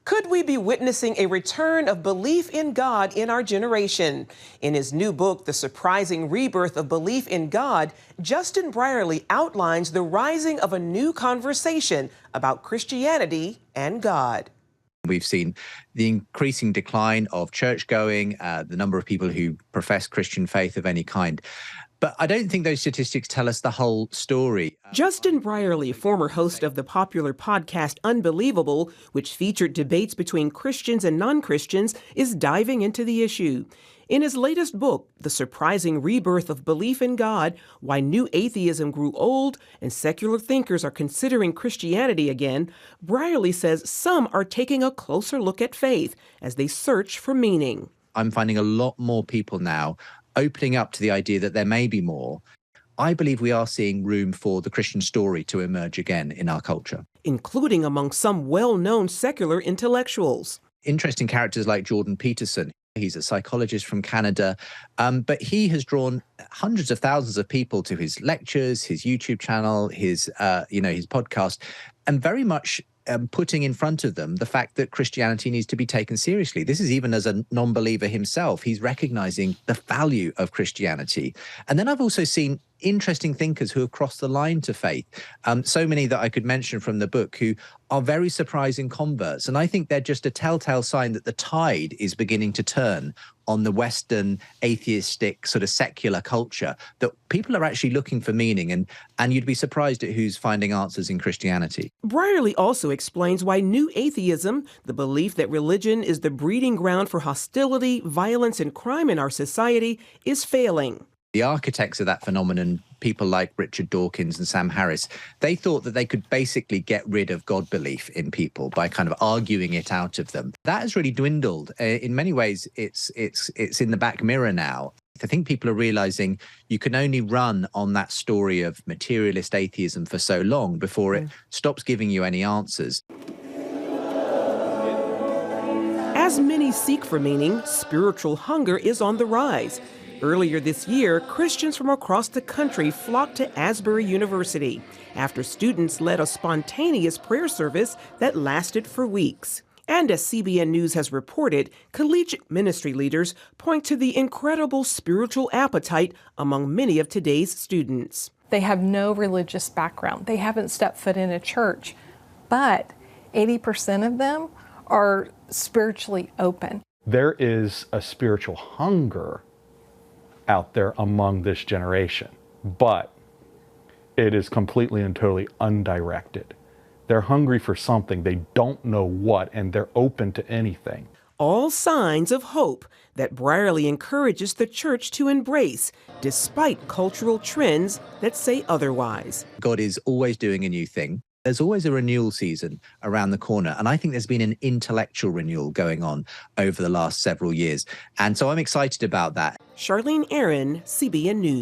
Could we be witnessing a return of belief in God in our generation? In his new book, The Surprising Rebirth of Belief in God, Justin Brierley outlines the rising of a new conversation about Christianity and God. We've seen the increasing decline of churchgoing, the number of people who profess Christian faith of any kind. But I don't think those statistics tell us the whole story. Justin Brierley, former host of the popular podcast Unbelievable, which featured debates between Christians and non-Christians, is diving into the issue. In his latest book, The Surprising Rebirth of Belief in God, Why New Atheism Grew Old and Secular Thinkers Are Considering Christianity Again, Brierley says some are taking a closer look at faith as they search for meaning. I'm finding a lot more people now opening up to the idea that there may be more. I believe we are seeing room for the Christian story to emerge again in our culture, including among some well-known secular intellectuals. Interesting characters like Jordan Peterson. He's a psychologist from Canada, but he has drawn hundreds of thousands of people to his lectures, his YouTube channel, his podcast, and very much putting in front of them the fact that Christianity needs to be taken seriously. This is even as a non-believer himself. He's recognizing the value of Christianity. And then I've also seen interesting thinkers who have crossed the line to faith. So many that I could mention from the book who are very surprising converts. And I think they're just a telltale sign that the tide is beginning to turn on the Western atheistic sort of secular culture, that people are actually looking for meaning, and you'd be surprised at who's finding answers in Christianity. Brierley also explains why new atheism, the belief that religion is the breeding ground for hostility, violence, and crime in our society, is failing. The architects of that phenomenon, people like Richard Dawkins and Sam Harris, they thought that they could basically get rid of God belief in people by kind of arguing it out of them. That has really dwindled. In many ways, it's in the back mirror now. I think people are realizing you can only run on that story of materialist atheism for so long before it stops giving you any answers. As many seek for meaning, spiritual hunger is on the rise. Earlier this year, Christians from across the country flocked to Asbury University after students led a spontaneous prayer service that lasted for weeks. And as CBN News has reported, collegiate ministry leaders point to the incredible spiritual appetite among many of today's students. They have no religious background. They haven't stepped foot in a church, but 80% of them are spiritually open. There is a spiritual hunger out there among this generation, but it is completely and totally undirected. They're hungry for something, they don't know what, and they're open to anything. All signs of hope that Brierley encourages the church to embrace, despite cultural trends that say otherwise. God is always doing a new thing. There's always a renewal season around the corner. And I think there's been an intellectual renewal going on over the last several years. And so I'm excited about that. Charlene, CBN News.